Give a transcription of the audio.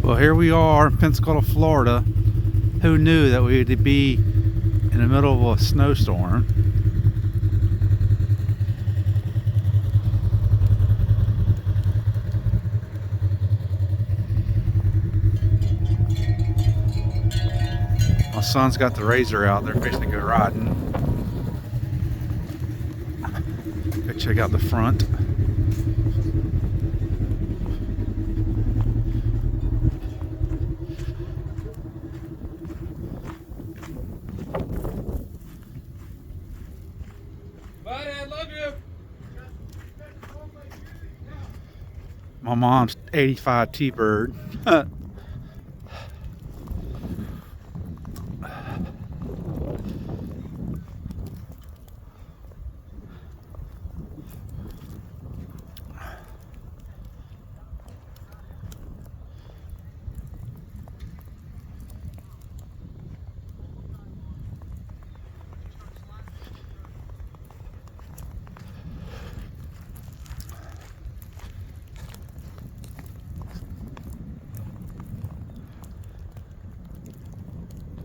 Well, here we are in Pensacola, Florida. Who knew that we would be in the middle of a snowstorm? My son's got the razor out. They're fixing to go riding. Go check out the front. Buddy, I love you. My mom's 85 T-Bird.